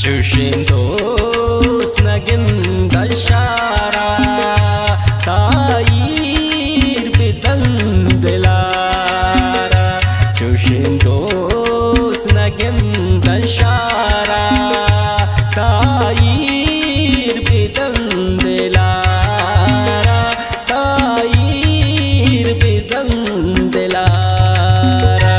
Shushindos nagin dalshara Tair bitan dilara Shushindos nagin dalshara Tair bitan dilara Tair bitan dilara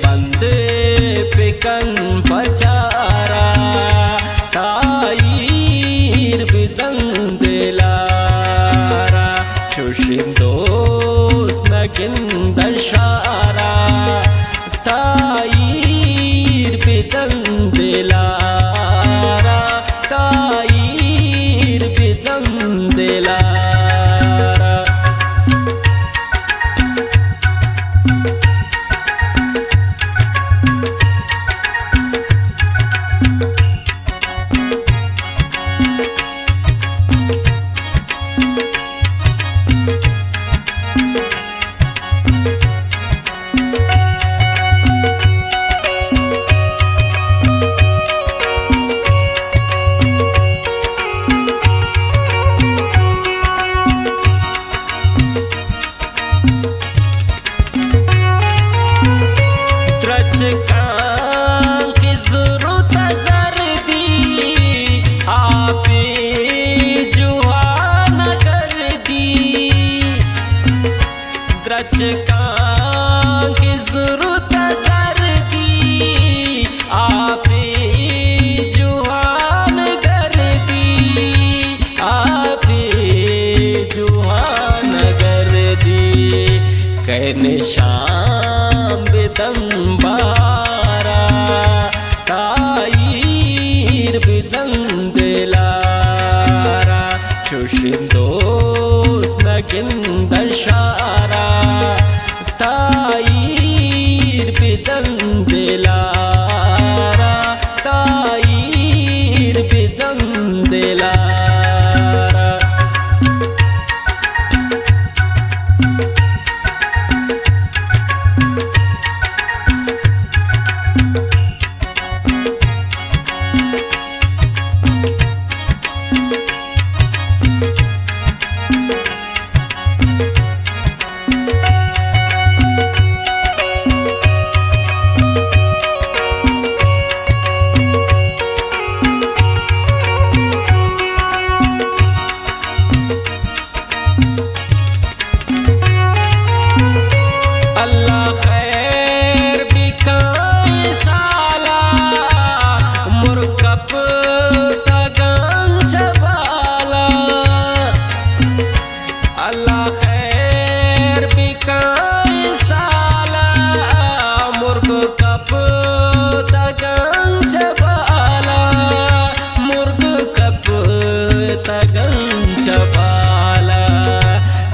बंद पिकन पचारा ताईर बिदन दिलारा शुशिंदोस नगिन दशारा ताईर बिदन दिलारा ताईर बिदन दिलारा की ज़रूरत दी आपे जुहान कर दी आपे जुहान कर दी कैन शाम बिदम बारा ताईर बिदम दिलारा शुशिंदोस नगिन दशारा ताईर बिदन दिलारा ताईर बिदन दिलारा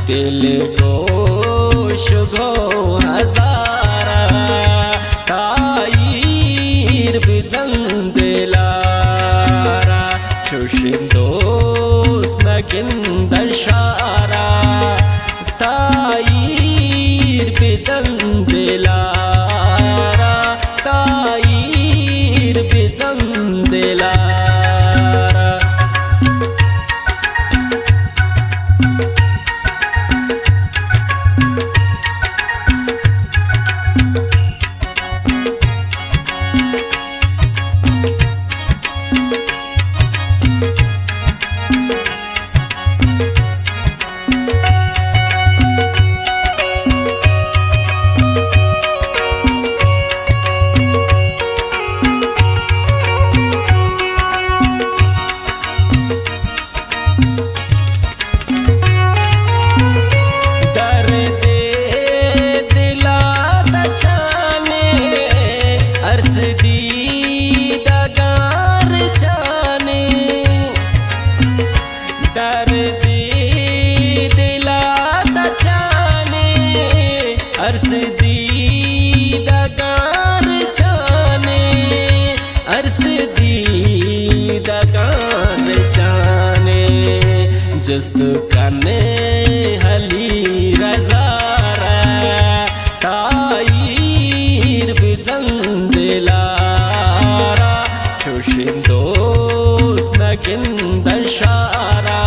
दिल गोश गो हजारा ताईर बिदन दिलारा शुशिंदोस नगिन दशारा ताईर बिदन दिलारा ताईर बिदन दिलारा جست کنه هلی رزاره تایر بدن دلارا چوشین دوست نکن در شارا